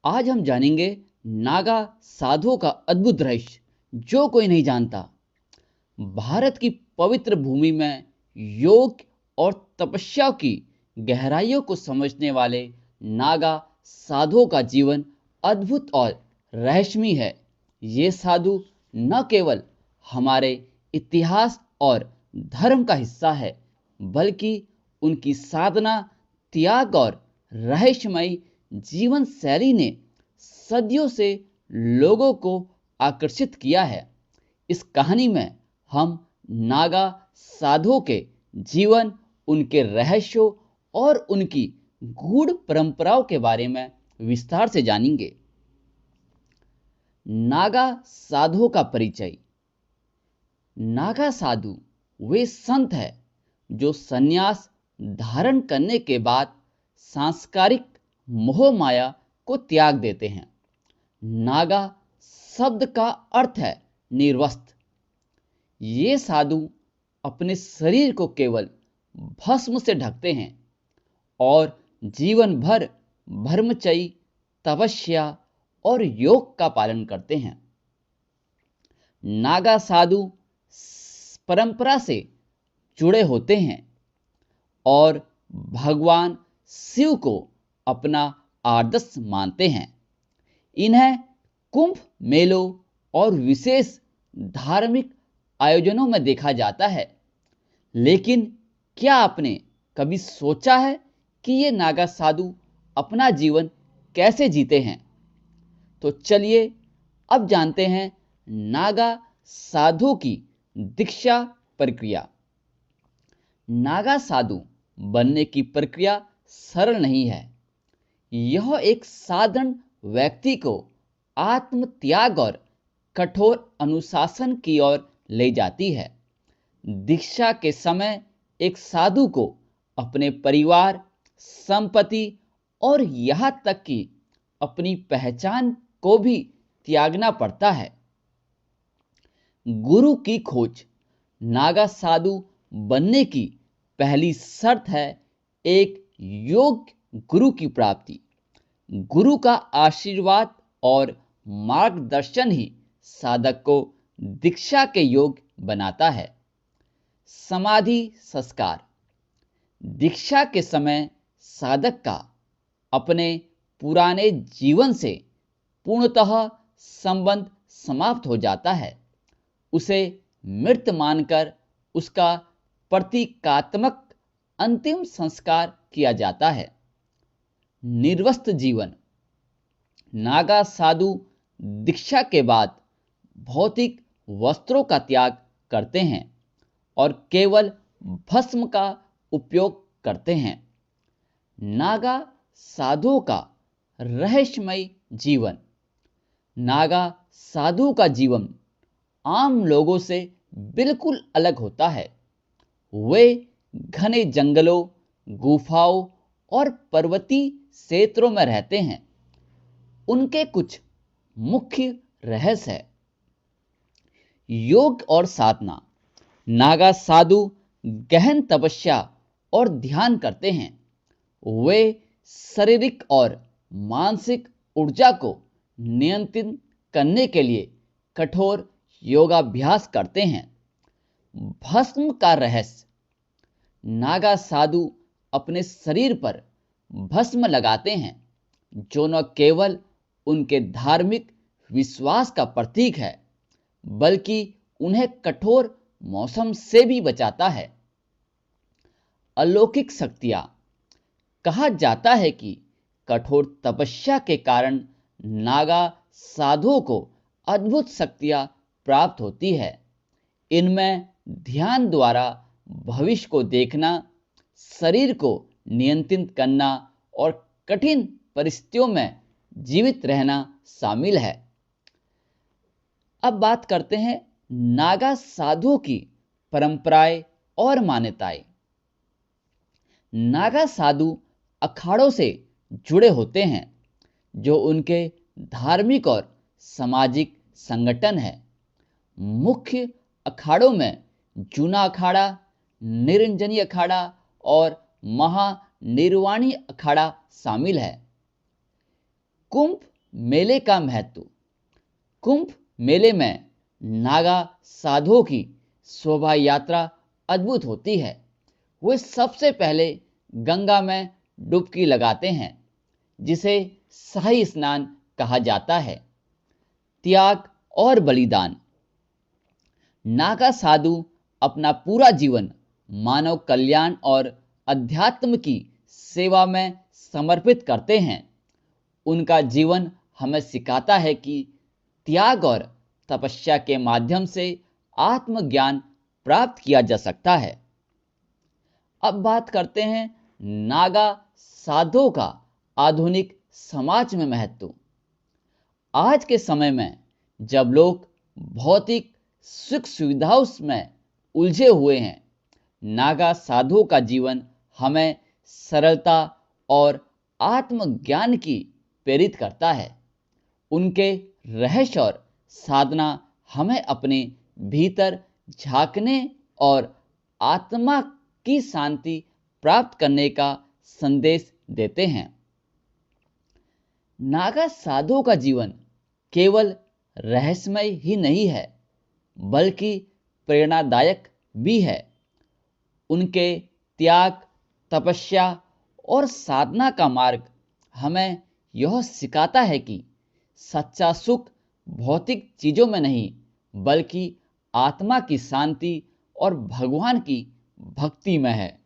आज हम जानेंगे नागा साधुओं का अद्भुत रहस्य जो कोई नहीं जानता। भारत की पवित्र भूमि में योग और तपस्या की गहराइयों को समझने वाले नागा साधुओं का जीवन अद्भुत और रहस्यमय है। ये साधु न केवल हमारे इतिहास और धर्म का हिस्सा है, बल्कि उनकी साधना, त्याग और रहस्यमयी जीवन शैली ने सदियों से लोगों को आकर्षित किया है। इस कहानी में हम नागा साधुओं के जीवन, उनके रहस्यों और उनकी गूढ़ परंपराओं के बारे में विस्तार से जानेंगे। नागा साधुओं का परिचय। नागा साधु वे संत हैं जो संन्यास धारण करने के बाद सांस्कारिक मोह माया को त्याग देते हैं। नागा शब्द का अर्थ है निर्वस्त्र। ये साधु अपने शरीर को केवल भस्म से ढकते हैं और जीवन भर ब्रह्मचर्य, तपस्या और योग का पालन करते हैं। नागा साधु परंपरा से जुड़े होते हैं और भगवान शिव को अपना आदर्श मानते हैं। इन्हें कुंभ मेलों और विशेष धार्मिक आयोजनों में देखा जाता है। लेकिन क्या आपने कभी सोचा है कि ये नागा साधु अपना जीवन कैसे जीते हैं? तो चलिए अब जानते हैं नागा साधु की दीक्षा प्रक्रिया। नागा साधु बनने की प्रक्रिया सरल नहीं है। यह एक साधारण व्यक्ति को आत्म त्याग और कठोर अनुशासन की ओर ले जाती है। दीक्षा के समय एक साधु को अपने परिवार, संपत्ति और यहाँ तक कि अपनी पहचान को भी त्यागना पड़ता है। गुरु की खोज। नागा साधु बनने की पहली शर्त है एक योग्य गुरु की प्राप्ति। गुरु का आशीर्वाद और मार्गदर्शन ही साधक को दीक्षा के योग्य बनाता है। समाधि संस्कार। दीक्षा के समय साधक का अपने पुराने जीवन से पूर्णतः संबंध समाप्त हो जाता है। उसे मृत मानकर उसका प्रतीकात्मक अंतिम संस्कार किया जाता है। निर्वस्त्र जीवन। नागा साधु दीक्षा के बाद भौतिक वस्त्रों का त्याग करते हैं और केवल भस्म का उपयोग करते हैं। नागा साधुओं का रहस्यमय जीवन। नागा साधु का जीवन आम लोगों से बिल्कुल अलग होता है। वे घने जंगलों, गुफाओं और पर्वतीय क्षेत्रों में रहते हैं। उनके कुछ मुख्य रहस्य है। योग और साधना। नागा साधु गहन तपस्या और ध्यान करते हैं। वे शारीरिक और मानसिक ऊर्जा को नियंत्रित करने के लिए कठोर योगाभ्यास करते हैं। भस्म का रहस्य। नागा साधु अपने शरीर पर भस्म लगाते हैं, जो न केवल उनके धार्मिक विश्वास का प्रतीक है, बल्कि उन्हें कठोर मौसम से भी बचाता है। अलौकिक शक्तियां। कहा जाता है कि कठोर तपस्या के कारण नागा साधुओं को अद्भुत शक्तियां प्राप्त होती है। इनमें ध्यान द्वारा भविष्य को देखना, शरीर को नियंत्रित करना और कठिन परिस्थितियों में जीवित रहना शामिल है। अब बात करते हैं नागा साधुओं की परंपराएं और मान्यताएं। नागा साधु अखाड़ों से जुड़े होते हैं, जो उनके धार्मिक और सामाजिक संगठन है। मुख्य अखाड़ों में जूना अखाड़ा, निरंजनी अखाड़ा और महानिर्वाणी अखाड़ा शामिल है। कुंभ मेले का महत्व। कुंभ मेले में नागा साधुओं की शोभा यात्रा अद्भुत होती है। वे सबसे पहले गंगा में डुबकी लगाते हैं, जिसे शाही स्नान कहा जाता है। त्याग और बलिदान। नागा साधु अपना पूरा जीवन मानव कल्याण और अध्यात्म की सेवा में समर्पित करते हैं। उनका जीवन हमें सिखाता है कि त्याग और तपस्या के माध्यम से आत्मज्ञान प्राप्त किया जा सकता है। अब बात करते हैं नागा साधुओं का आधुनिक समाज में महत्व। आज के समय में जब लोग भौतिक सुख सुविधाओं में उलझे हुए हैं, नागा साधुओं का जीवन हमें सरलता और आत्मज्ञान की प्रेरित करता है। उनके रहस्य और साधना हमें अपने भीतर झांकने और आत्मा की शांति प्राप्त करने का संदेश देते हैं। नागा साधुओं का जीवन केवल रहस्यमय ही नहीं है, बल्कि प्रेरणादायक भी है। उनके त्याग, तपस्या और साधना का मार्ग हमें यह सिखाता है कि सच्चा सुख भौतिक चीजों में नहीं, बल्कि आत्मा की शांति और भगवान की भक्ति में है।